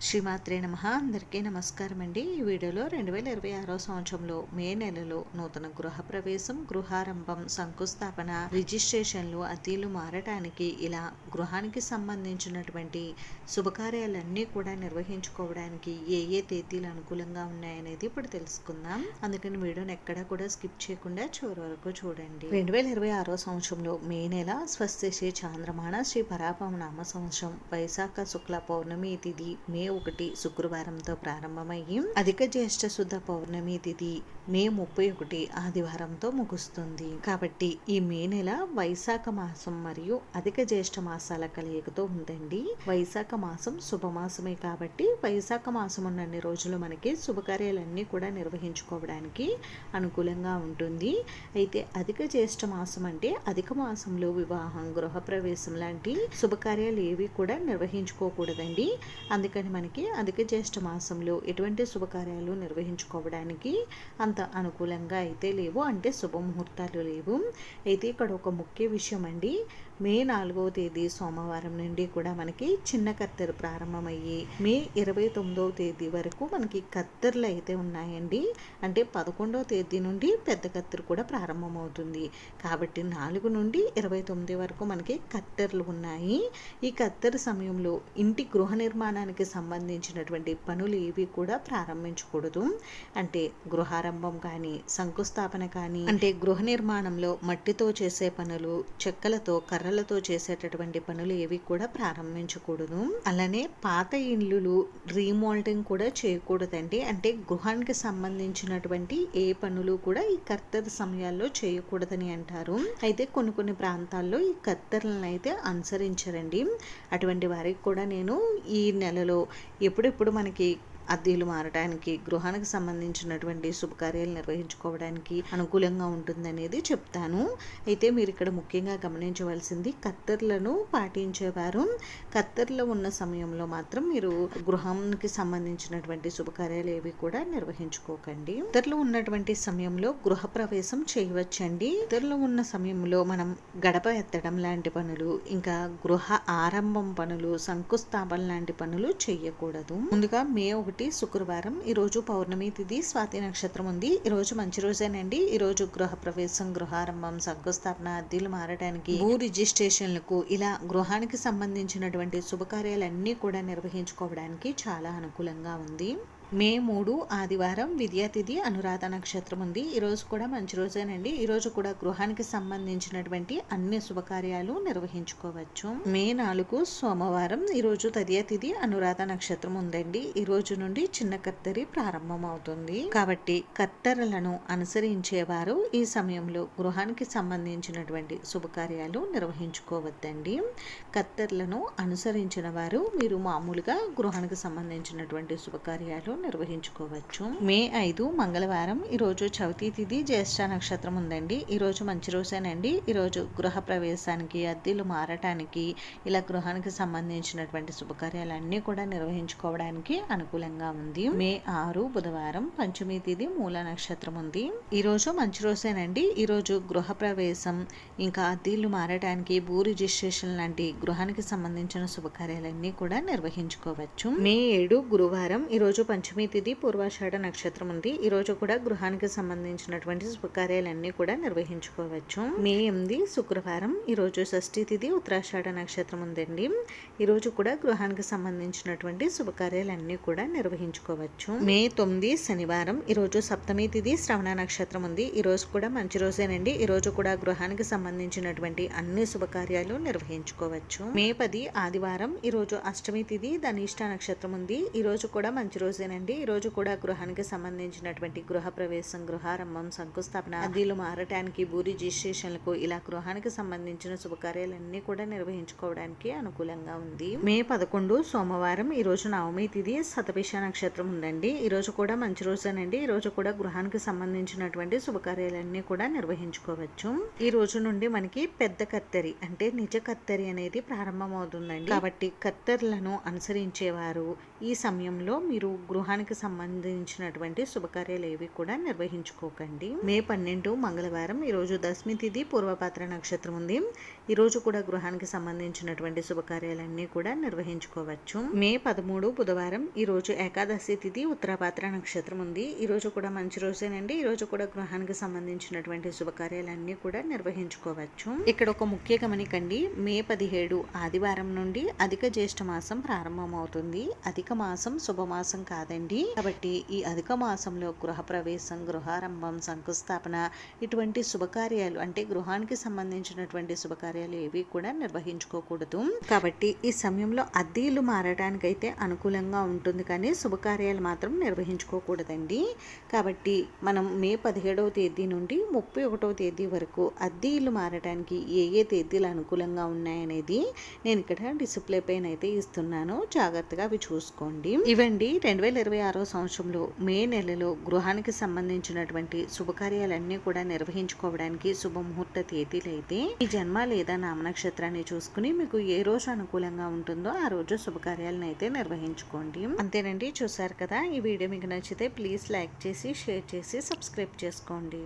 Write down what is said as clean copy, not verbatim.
శ్రీమాత్రే నమః. అందరికీ నమస్కారం అండి. ఈ వీడియోలో 2026 సంవత్సరంలో మే నెలలో నూతన గృహప్రవేశం, గృహారంభం, శంకుస్థాపన, రిజిస్ట్రేషన్లు, అద్దెలు మారటానికి ఇలా గృహానికి సంబంధించినటువంటి శుభకార్యాలన్నీ కూడా నిర్వహించుకోవడానికి ఏ ఏ తేదీలు అనుకూలంగా ఉన్నాయనేది ఇప్పుడు తెలుసుకుందాం. అందుకని వీడియోని ఎక్కడా కూడా స్కిప్ చేయకుండా చివరి వరకు చూడండి. 2026 సంవత్సరంలో మే నెల స్వస్తి చాంద్రమాన శ్రీ పరాపమ నామ సంవత్సరం వైశాఖ శుక్ల పౌర్ణమి తిథి మే 1 శుక్రవారంతో ప్రారంభమయ్యి అధిక జ్యేష్ఠ శుద్ధ పౌర్ణమి తిథి మే 31 ఆదివారంతో ముగుస్తుంది. కాబట్టి ఈ మే నెల వైశాఖ మాసం మరియు అధిక జ్యేష్ఠ మాసాల కలయికతో ఉందండి. వైశాఖ మాసం శుభమాసమే కాబట్టి వైశాఖ మాసం ఉన్నన్ని రోజులు మనకి శుభకార్యాలన్నీ కూడా నిర్వహించుకోవడానికి అనుకూలంగా ఉంటుంది. అయితే అధిక జ్యేష్ఠ మాసం అంటే అధిక మాసంలో వివాహం, గృహప్రవేశం లాంటి శుభకార్యాలు ఏవి కూడా నిర్వహించుకోకూడదండి. అందుకని మనకి అధిక జ్యేష్ఠ మాసంలో ఎటువంటి శుభకార్యాలు నిర్వహించుకోవడానికి అంత అనుకూలంగా అయితే లేవు, అంటే శుభముహూర్తాలు లేవు. అయితే ఇక్కడ ఒక ముఖ్య విషయం అండి, మే 4వ తేదీ సోమవారం నుండి కూడా మనకి చిన్న కత్తెర ప్రారంభమయ్యి మే 29వ తేదీ వరకు మనకి కత్తెరలు అయితే ఉన్నాయండి. అంటే 11వ తేదీ నుండి పెద్ద కత్తెర కూడా ప్రారంభమవుతుంది. కాబట్టి 4 నుండి 29 వరకు మనకి కత్తెరలు ఉన్నాయి. ఈ కత్తెర సమయంలో ఇంటి గృహ నిర్మాణానికి సంబంధించినటువంటి పనులు ఏవి కూడా ప్రారంభించకూడదు. అంటే గృహారంభం కానీ, శంకుస్థాపన కానీ, అంటే గృహ నిర్మాణంలో మట్టితో చేసే పనులు, చెక్కలతో కర్రలతో చేసేటటువంటి పనులు ఏవి కూడా ప్రారంభించకూడదు. అలానే పాత ఇళ్ళు రీమోల్డింగ్ కూడా చేయకూడదండి. అంటే గృహానికి సంబంధించినటువంటి ఏ పనులు కూడా ఈ కత్తెర సమయాల్లో చేయకూడదని అంటారు. అయితే కొన్ని ప్రాంతాల్లో ఈ కత్తెరలను అయితే అనుసరించరండి. అటువంటి వారికి కూడా నేను ఈ నెలలో ఎప్పుడెప్పుడు మనకి అద్దెలు మారడానికి, గృహానికి సంబంధించినటువంటి శుభకార్యాలు నిర్వహించుకోవడానికి అనుకూలంగా ఉంటుందనేది చెప్తాను. అయితే మీరు ఇక్కడ ముఖ్యంగా గమనించవలసింది, కత్తెరలను పాటించేవారు కత్తెరలో ఉన్న సమయంలో మాత్రం మీరు గృహానికి సంబంధించినటువంటి శుభకార్యాలు ఏవి కూడా నిర్వహించుకోకండి. కత్తెరలో ఉన్నటువంటి సమయంలో గృహప్రవేశం చేయవచ్చండి. కత్తెరలో ఉన్న సమయంలో మనం గడప ఎత్తడం లాంటి పనులు, ఇంకా గృహ ఆరంభం పనులు, శంకుస్థాపన లాంటి పనులు చేయకూడదు. ముందుగా మే 1 శుక్రవారం, ఈ రోజు పౌర్ణమి తిథి, స్వాతి నక్షత్రం ఉంది. ఈ రోజు మంచి రోజేనండి. ఈ రోజు గృహప్రవేశం, గృహారంభం, శంకుస్థాపన, అద్దెలు మారడానికి, భూ రిజిస్ట్రేషన్లకు, ఇలా గృహానికి సంబంధించినటువంటి శుభకార్యాలన్నీ కూడా నిర్వహించుకోవడానికి చాలా అనుకూలంగా ఉంది. మే 3 ఆదివారం విద్యాతిథి, అనురాధ నక్షత్రం ఉంది. ఈరోజు కూడా మంచి రోజేనండి. ఈరోజు కూడా గృహానికి సంబంధించినటువంటి అన్ని శుభకార్యాలు నిర్వహించుకోవచ్చు. మే 4 సోమవారం, ఈరోజు తదియతిథి, అనురాధ నక్షత్రం ఉందండి. ఈ రోజు నుండి చిన్న కత్తెరి ప్రారంభం అవుతుంది. కాబట్టి కత్తెరలను అనుసరించేవారు ఈ సమయంలో గృహానికి సంబంధించినటువంటి శుభకార్యాలు నిర్వహించుకోవద్దండి. కత్తెరలను అనుసరించిన వారు మీరు మామూలుగా గృహానికి సంబంధించినటువంటి శుభకార్యాలు నిర్వహించుకోవచ్చు. మే 5 మంగళవారం, ఈరోజు చవితి తిథి, జ్యేష్ఠ నక్షత్రం ఉందండి. ఈరోజు మంచి రోజేనండి. ఈరోజు గృహ ప్రవేశానికి, అద్దెలు మారటానికి, ఇలా గృహానికి సంబంధించినటువంటి శుభకార్యాలన్నీ కూడా నిర్వహించుకోవడానికి అనుకూలంగా ఉంది. మే 6 బుధవారం, పంచమి తిథి, మూల నక్షత్రం ఉంది. ఈరోజు మంచి రోజేనండి. ఈరోజు గృహ ప్రవేశం, ఇంకా అద్దెలు మారటానికి, భూ రిజిస్ట్రేషన్ లాంటి గృహానికి సంబంధించిన శుభకార్యాలన్నీ కూడా నిర్వహించుకోవచ్చు. మే 7 గురువారం, ఈరోజు పంచమి తిథి, పూర్వాషాఢ నక్షత్రం ఉంది. ఈ రోజు కూడా గృహానికి సంబంధించినటువంటి శుభకార్యాలన్నీ కూడా నిర్వహించుకోవచ్చు. మే 8 శుక్రవారం, ఈ రోజు షష్ఠి తిథి, ఉత్తరాషాఢ నక్షత్రం ఉందండి. ఈ రోజు కూడా గృహానికి సంబంధించినటువంటి శుభకార్యాలన్నీ కూడా నిర్వహించుకోవచ్చు. మే 9 శనివారం, ఈ రోజు సప్తమి తిథి, శ్రవణ నక్షత్రం ఉంది. ఈ రోజు కూడా మంచి రోజేనండి. ఈ రోజు కూడా గృహానికి సంబంధించినటువంటి అన్ని శుభకార్యాలు నిర్వహించుకోవచ్చు. మే 10 ఆదివారం, ఈ రోజు అష్టమి తిథి, ధనిష్ట నక్షత్రం ఉంది. ఈ రోజు కూడా మంచి రోజేనండి. ఈ రోజు కూడా గృహానికి సంబంధించినటువంటి గృహ ప్రవేశం, గృహారంభం, శంకుస్థాపన, అద్దెలు మారటానికి, భూ రిజిస్ట్రేషన్లకు, ఇలా గృహానికి సంబంధించిన శుభకార్యాలన్నీ కూడా నిర్వహించుకోవడానికి అనుకూలంగా ఉంది. మే 11 సోమవారం, ఈ రోజు నవమి తిథి, శతభిష నక్షత్రం ఉందండి. ఈ రోజు కూడా మంచి రోజేనండి. ఈ రోజు కూడా గృహానికి సంబంధించినటువంటి శుభకార్యాలన్నీ కూడా నిర్వహించుకోవచ్చు. ఈ రోజు నుండి మనకి పెద్ద కత్తెరి, అంటే నిజ కత్తెరి అనేది ప్రారంభమవుతుందండి. కాబట్టి కత్తెరలను అనుసరించేవారు ఈ సమయంలో మీరు గృహానికి సంబంధించినటువంటి శుభకార్యాలు ఏవి కూడా నిర్వహించుకోకండి. మే 12 మంగళవారం, ఈరోజు దశమి తిథి, పూర్వపాత్ర నక్షత్రం ఉంది. ఈరోజు కూడా గృహానికి సంబంధించినటువంటి శుభకార్యాలన్నీ కూడా నిర్వహించుకోవచ్చు. మే 13 బుధవారం. ఈరోజు ఏకాదశి తిథి, ఉత్తరాభాద్ర నక్షత్రం ఉంది. ఈరోజు కూడా మంచి రోజేనండి. ఈరోజు కూడా గృహానికి సంబంధించినటువంటి శుభకార్యాలన్నీ కూడా నిర్వహించుకోవచ్చు. ఇక్కడ ఒక ముఖ్య గమనికండి, మే 17 ఆదివారం నుండి అధిక జ్యేష్ఠ మాసం ప్రారంభమవుతుంది. అధిక మాసం శుభమాసం కాదండి. కాబట్టి ఈ అధిక మాసంలో గృహప్రవేశం, గృహారంభం, శంకుస్థాపన ఇటువంటి శుభకార్యాలు అంటే గృహానికి సంబంధించినటువంటి శుభకార్యాలు ఏవి కూడా నిర్వహించుకోకూడదు. కాబట్టి ఈ సమయంలో అద్దెలు మారడానికైతే అనుకూలంగా ఉంటుంది, కానీ శుభకార్యాలు మాత్రం నిర్వహించుకోకూడదండి. కాబట్టి మనం మే 17వ తేదీ నుండి 31వ తేదీ వరకు అద్దె ఇల్లు మారడానికి ఏ ఏ తేదీలు అనుకూలంగా ఉన్నాయనేది నేను ఇక్కడ డిస్ప్లే పైన అయితే ఇస్తున్నాను. జాగ్రత్తగా అవి చూసుకోండి. ఇవండి 2026 సంవత్సరంలో మే నెలలో గృహానికి సంబంధించినటువంటి శుభకార్యాలన్నీ కూడా నిర్వహించుకోవడానికి శుభముహూర్త తేదీలు అయితే ఈ జన్మ లేదా నామనక్షత్రాన్ని చూసుకుని మీకు ఏ రోజు అనుకూలంగా ఉంటుందో ఆ రోజు శుభకార్యాలను అయితే నిర్వహించుకోండి. అంతేనండి. చూసారు కదా, ఈ వీడియో మీకు నచ్చితే ప్లీజ్ లైక్ చేసి, షేర్ చేసి, సబ్స్క్రైబ్ చేసుకోండి.